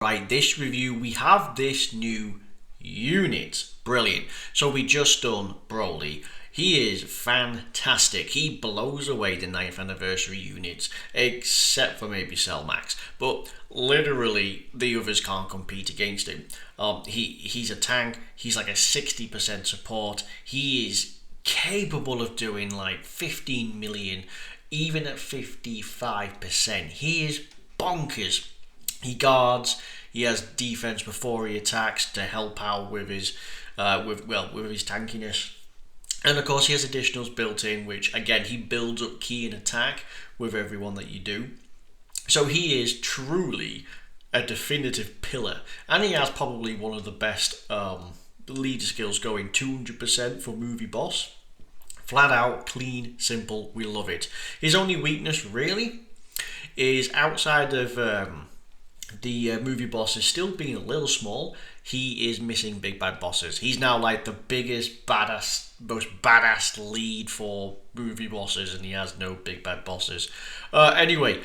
Right, this review, we have this new unit. Brilliant. So we just done Broly. He is fantastic. He blows away the 9th anniversary units, except for maybe Cell Max. But literally, the others can't compete against him. He's a tank. He's like a 60% support. He is capable of doing like 15 million, even at 55%. He is bonkers. He guards. He has defense before he attacks to help out with his with his tankiness. And of course, he has additionals built in, which again he builds up ki and attack with everyone that you do. So he is truly a definitive pillar, and he has probably one of the best leader skills going. 200% for movie boss. Flat out, clean, simple. We love it. His only weakness really is outside of the movie boss is still being a little small. He is missing big bad bosses. He's now like the biggest, baddest, most badass lead for movie bosses, and he has no big bad bosses. Anyway,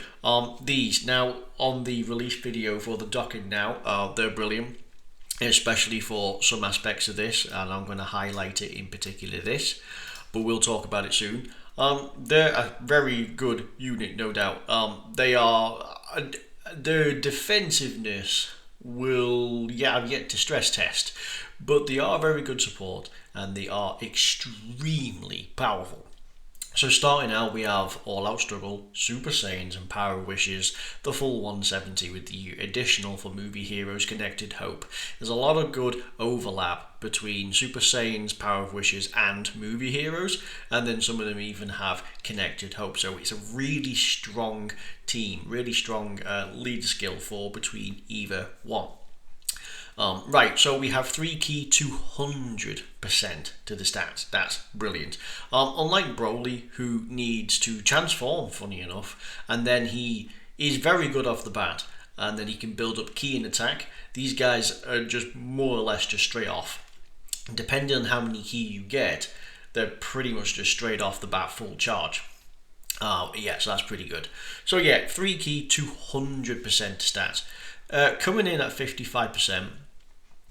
these now on the release video for the docking now, they're brilliant, especially for some aspects of this, and I'm going to highlight it in particular this, but we'll talk about it soon. They're a very good unit, no doubt. They are. Their defensiveness will have yet to stress test, but they are very good support and they are extremely powerful. So starting out, we have All Out Struggle, Super Saiyans and Power Wishes, the full 170 with the additional for Movie Heroes Connected Hope. There's a lot of good overlap between Super Saiyans, Power of Wishes and Movie Heroes, and then some of them even have Connected Hope. So it's a really strong team, really strong leader skill for between either one. Right, so we have 3 ki 200% to the stats. That's brilliant. Unlike Broly, who needs to transform, funny enough, and then he is very good off the bat, and then he can build up ki and attack. These guys are just more or less just straight off. Depending on how many ki you get, they're pretty much just straight off the bat full charge. Yeah, so that's pretty good. So yeah, 3 ki 200% stats. Coming in at 55%.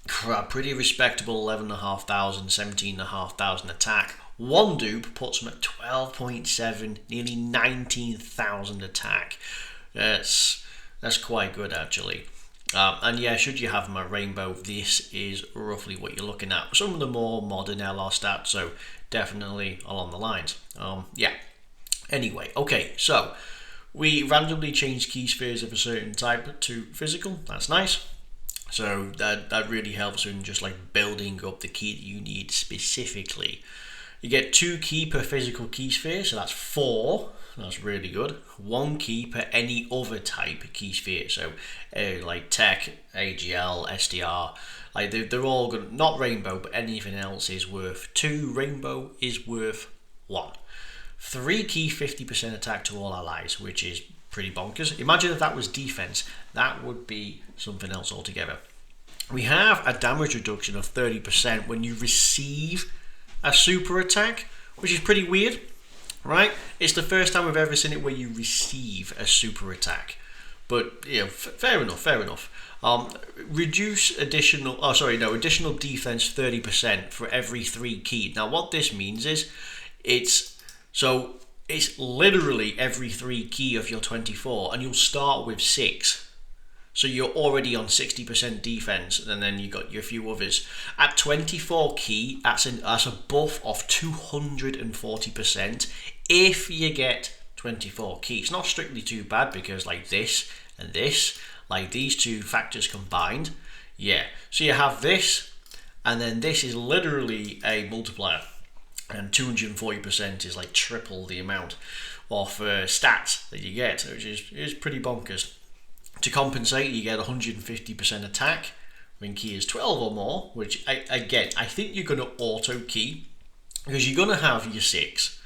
Pretty respectable 11,500, 17,500 attack. One dupe puts him at 12.7, nearly 19,000 attack. That's quite good actually. And yeah, should you have him at Rainbow, this is roughly what you're looking at. Some of the more modern LR stats, so definitely along the lines. Yeah. Anyway, okay, so we randomly change ki spheres of a certain type to physical. That's nice. So that really helps in just like building up the ki that you need specifically. You get 2 ki per physical ki sphere, so that's 4. That's really good. 1 ki per any other type ki sphere. So like Tech, AGL, SDR, like they're all good. Not Rainbow, but anything else is worth 2. Rainbow is worth 1. 3 ki 50% attack to all allies, which is pretty bonkers. Imagine if that was defense. That would be something else altogether. We have a damage reduction of 30% when you receive a super attack, which is pretty weird, right? It's the first time we've ever seen it where you receive a super attack. But you know, fair enough. Reduce additional defense 30% for every 3 ki. Now what this means is it's literally every 3 ki of your 24, and you'll start with 6. So you're already on 60% defense, and then you got your few others. At 24 ki, that's a buff of 240% if you get 24 ki. It's not strictly too bad because like this and this, like these two factors combined, yeah. So you have this, and then this is literally a multiplier. And 240% is like triple the amount of stats that you get, which is pretty bonkers. To compensate, you get 150% attack when ki is 12 or more, which I think you're going to auto ki because you're going to have your 6,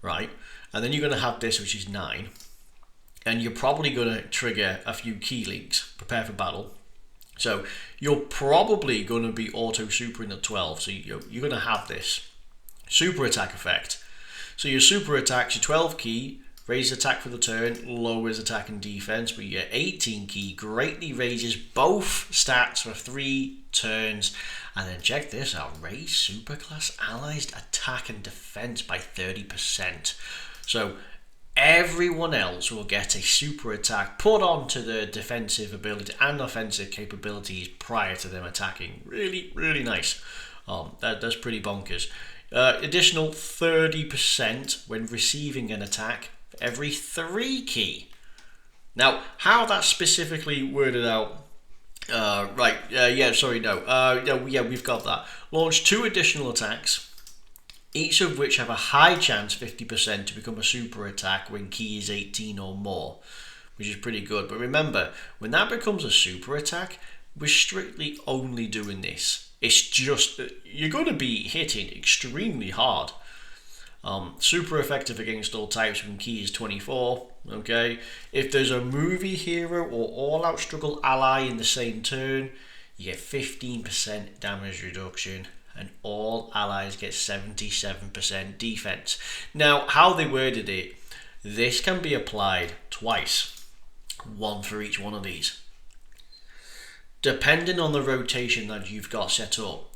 right? And then you're going to have this, which is 9, and you're probably going to trigger a few ki links. Prepare for battle. So you're probably going to be auto supering at 12. So you're going to have this super attack effect. So your super attacks, your 12 ki raises attack for the turn, lowers attack and defense, but your 18 key greatly raises both stats for 3 turns. And then check this out, raise superclass allies attack and defense by 30%. So everyone else will get a super attack put onto the defensive ability and offensive capabilities prior to them attacking. Really, really nice. That's pretty bonkers. Additional 30% when receiving an attack for every 3 key. Now, how that's specifically worded out, we've got that. Launch 2 additional attacks, each of which have a high chance, 50%, to become a super attack when key is 18 or more, which is pretty good. But remember, when that becomes a super attack, we're strictly only doing this. It's just, you're going to be hitting extremely hard. Super effective against all types when key is 24. Okay, if there's a movie hero or all-out struggle ally in the same turn, you get 15% damage reduction, and all allies get 77% defense. Now, how they worded it, this can be applied twice, one for each one of these. Depending on the rotation that you've got set up,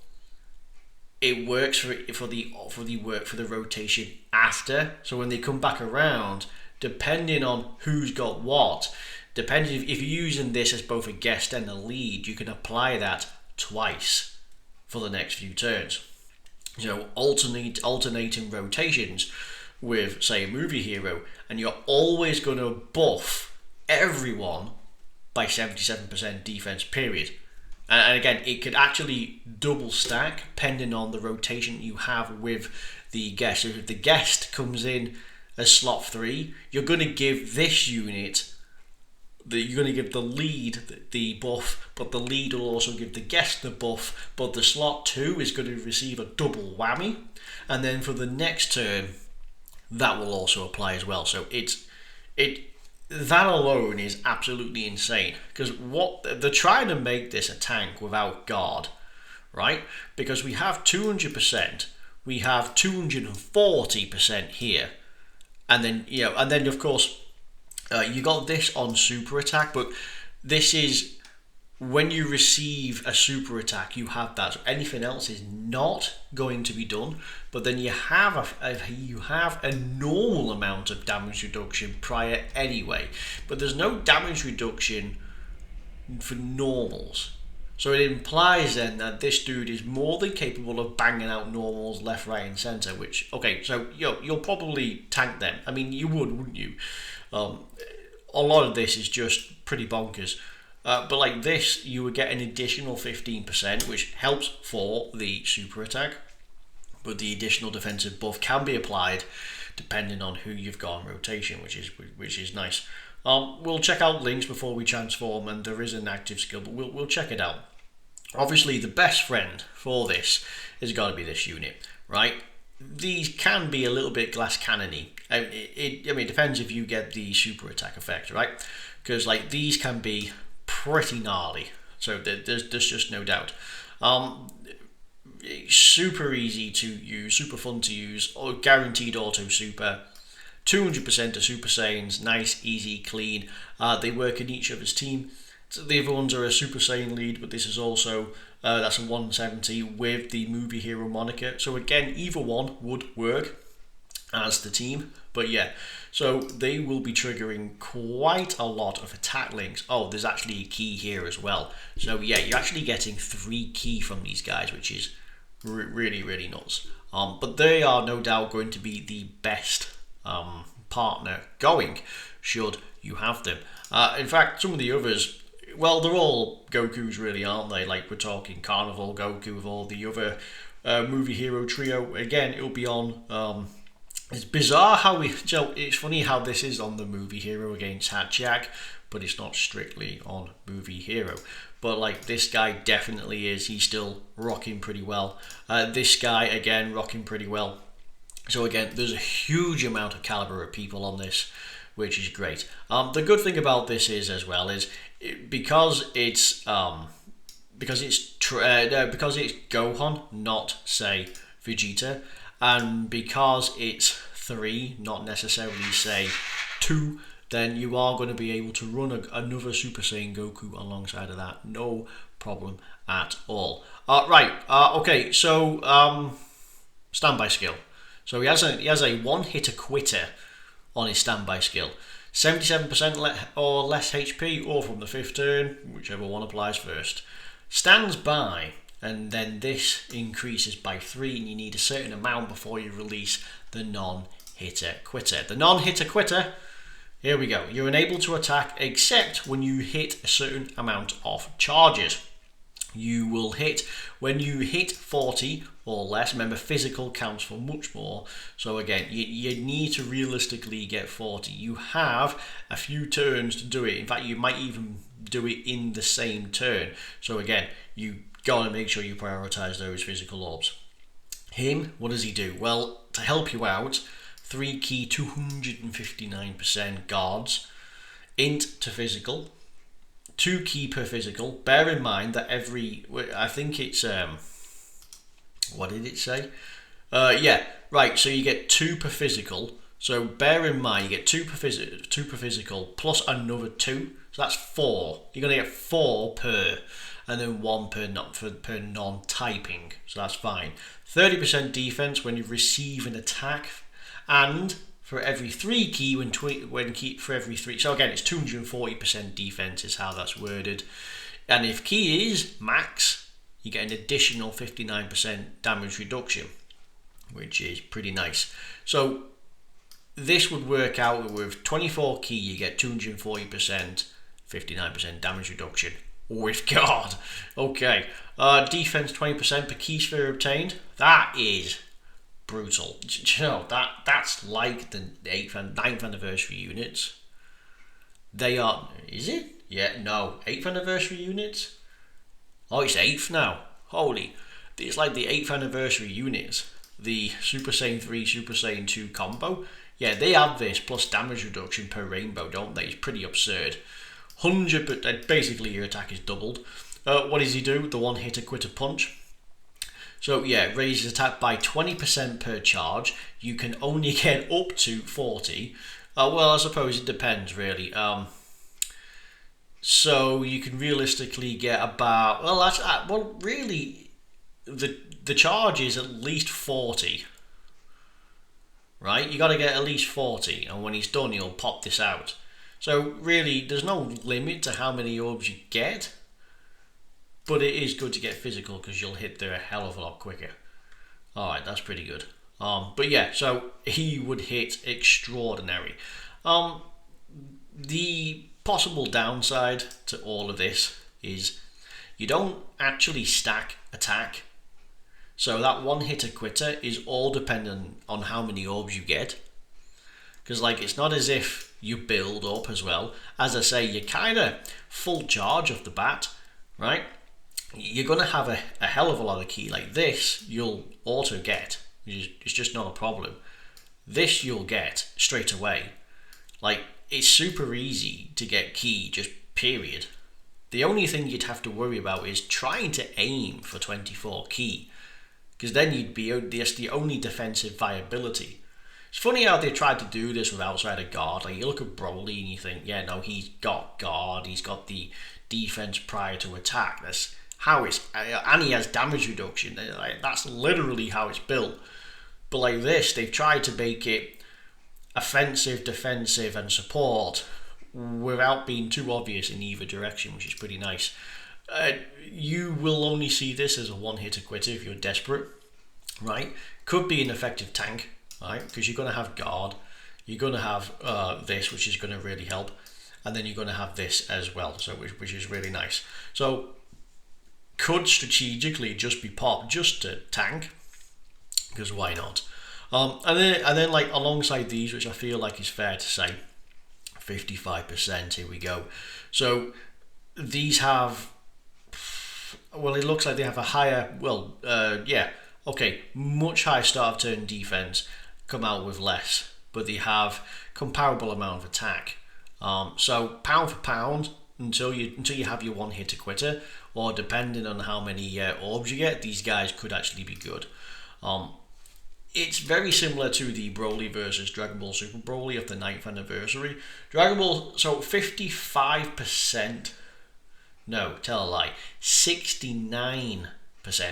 it works for the rotation after. So when they come back around, depending on who's got what, depending if you're using this as both a guest and a lead, you can apply that twice for the next few turns. So alternating rotations with, say, a movie hero, and you're always going to buff everyone by 77% defense, period. And again, it could actually double stack depending on the rotation you have with the guest. So if the guest comes in as slot 3, you're going to give this unit, you're going to give the lead the buff, but the lead will also give the guest the buff, but the slot 2 is going to receive a double whammy. And then for the next turn, that will also apply as well. So that alone is absolutely insane, because what they're trying to make this a tank without guard, right? Because we have 200%, we have 240% here, and then of course you got this on super attack, but this is when you receive a super attack, you have that. So anything else is not going to be done. But then you have a normal amount of damage reduction prior anyway. But there's no damage reduction for normals. So it implies then that this dude is more than capable of banging out normals left, right, and center. Which, okay, so you'll probably tank them. I mean, you would, wouldn't you? A lot of this is just pretty bonkers. But like this, you would get an additional 15%, which helps for the super attack. But the additional defensive buff can be applied depending on who you've got on rotation, which is nice. We'll check out links before we transform, and there is an active skill, but we'll check it out. Obviously, the best friend for this has got to be this unit, right? These can be a little bit glass cannony. It depends if you get the super attack effect, right? Because like these can be pretty gnarly, so there's just no doubt. Super easy to use, super fun to use, or guaranteed auto super. 200% of Super Saiyans, nice, easy, clean. They work in each other's team. So the other ones are a Super Saiyan lead, but this is also that's a 170 with the movie hero moniker. So again, either one would work as the team. But yeah, so they will be triggering quite a lot of attack links. Oh, there's actually a key here as well. So yeah, you're actually getting 3 key from these guys, which is really, really nuts. But they are no doubt going to be the best partner going, should you have them. In fact, some of the others, well, they're all Gokus really, aren't they? Like we're talking Carnival Goku with all the other movie hero trio. Again, it'll be on... it's bizarre how it's funny how this is on the movie hero against Hatchak, but it's not strictly on movie hero. But like this guy definitely is. He's still rocking pretty well. This guy again rocking pretty well. So again, there's a huge amount of caliber of people on this, which is great. The good thing about this is as well is because it's Gohan, not say Vegeta, and because it's 3, not necessarily say 2, then you are going to be able to run another Super Saiyan Goku alongside of that. No problem at all. Okay, so standby skill. So he has a one-hitter quitter on his standby skill. 77% or less HP, or from the 5th turn, whichever one applies first. Stands by, and then this increases by 3, and you need a certain amount before you release the non-hitter quitter. The non-hitter quitter, here we go. You're unable to attack except when you hit a certain amount of charges. You will hit when you hit 40 or less. Remember, physical counts for much more. So again, you need to realistically get 40. You have a few turns to do it. In fact, you might even do it in the same turn. So again, you gotta make sure you prioritize those physical orbs. Him, what does he do? Well, to help you out, 3 key 259% guards, int to physical, 2 key per physical. Bear in mind that I think it's what did it say? Yeah, right. So you get 2 per physical. So bear in mind you get 2 per physical plus another 2. So that's 4. You're gonna get 4 per, and then 1 per non-typing. So that's fine. 30% defense when you receive an attack, and for every 3 key for every 3. So again, it's 240% defense is how that's worded. And if key is max, you get an additional 59% damage reduction, which is pretty nice. So this would work out with 24 key, you get 240%, 59% damage reduction with guard. Okay, defense 20% per key sphere obtained. That is brutal. You know, that's like the 8th and 9th anniversary units. They are, is it? Yeah, no, 8th anniversary units? Oh, it's 8th now. Holy, it's like the 8th anniversary units. The Super Saiyan 3, Super Saiyan 2 combo. Yeah, they have this plus damage reduction per rainbow, don't they? It's pretty absurd. 100, but basically your attack is doubled. What does he do? The one-hitter quitter punch. So yeah, raises attack by 20% per charge. You can only get up to 40. Well, I suppose it depends really. So you can realistically get about, well really the charge is at least 40. Right? You got to get at least 40, and when he's done he'll pop this out. So really there's no limit to how many orbs you get. But it is good to get physical because you'll hit there a hell of a lot quicker. Alright, that's pretty good. But yeah, so he would hit extraordinary. The possible downside to all of this is you don't actually stack attack. So that one-hitter quitter is all dependent on how many orbs you get. Because like it's not as if you build up as well. As I say, you're kind of full charge off the bat, right? You're going to have a hell of a lot of key. Like this, you'll auto get. It's just not a problem. This you'll get straight away. Like, it's super easy to get key, just period. The only thing you'd have to worry about is trying to aim for 24 key. Because then that's the only defensive viability. It's funny how they tried to do this with outside of guard. Like, you look at Broly and you think, yeah, no, he's got guard. He's got the defense prior to attack. That's how it's, and he has damage reduction. Like, that's literally how it's built. But like this, they've tried to make it offensive, defensive, and support without being too obvious in either direction, which is pretty nice. You will only see this as a one-hitter quitter if you're desperate, right? Could be an effective tank, right? Because you're going to have guard, you're going to have this, which is going to really help, and then you're going to have this as well, so which is really nice. So could strategically just be popped just to tank, because why not? And then like alongside these, which I feel like is fair to say, 55%. Here we go. So these have, well, it looks like they have a higher, much higher start of turn defense, come out with less, but they have comparable amount of attack. So pound for pound, until you have your one-hitter quitter, or depending on how many orbs you get, these guys could actually be good. it's very similar to the Broly versus Dragon Ball Super Broly of the 9th anniversary. Dragon Ball, so 55%, no, tell a lie, 69%.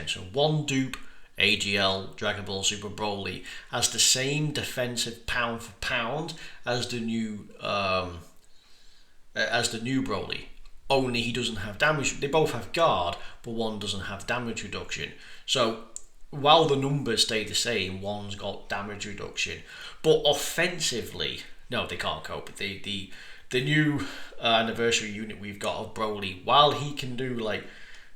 So one dupe AGL Dragon Ball Super Broly has the same defensive pound for pound as the new Broly. Only he doesn't have damage. They both have guard, but one doesn't have damage reduction. So while the numbers stay the same, one's got damage reduction. But offensively, no, they can't cope. The new anniversary unit we've got of Broly, while he can do like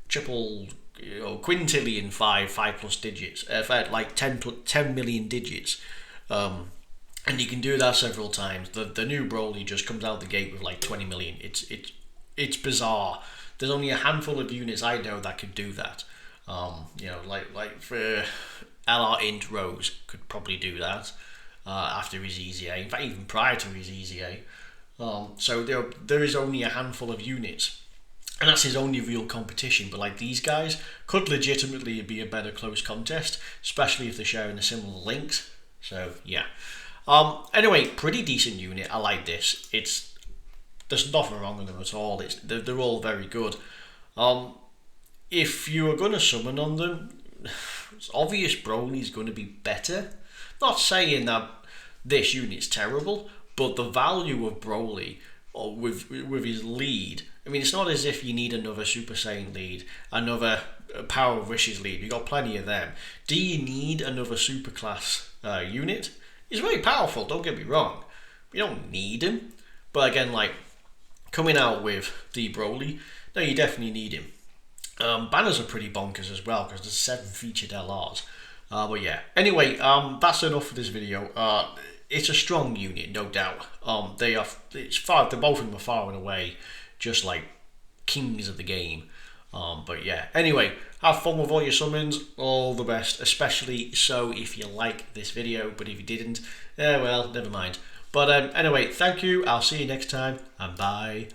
triple, quintillion five plus digits, like 10 million digits, and you can do that several times. The new Broly just comes out the gate with like 20 million. It's bizarre. There's only a handful of units I know that could do that. Like for LR Int Rose could probably do that after his EZA. In fact, even prior to his EZA. So there is only a handful of units, and that's his only real competition. But like these guys could legitimately be a better close contest, especially if they're sharing a similar links. So yeah. Anyway, pretty decent unit. I like this. There's nothing wrong with them at all. They're all very good. If you are going to summon on them, it's obvious Broly's going to be better. Not saying that this unit's terrible, but the value of Broly, or with his lead, I mean, it's not as if you need another Super Saiyan lead, another Power of Wishes lead. You've got plenty of them. Do you need another super class unit? He's very powerful, don't get me wrong. You don't need him. But again, like, coming out with the Broly, no, you definitely need him. Banners are pretty bonkers as well, because there's 7 featured LRs. But yeah, anyway, that's enough for this video. It's a strong unit, no doubt. They're both of them are far and away just like kings of the game. But yeah, anyway, have fun with all your summons, all the best, especially so if you like this video, but if you didn't, well, never mind. But anyway, thank you, I'll see you next time, and bye.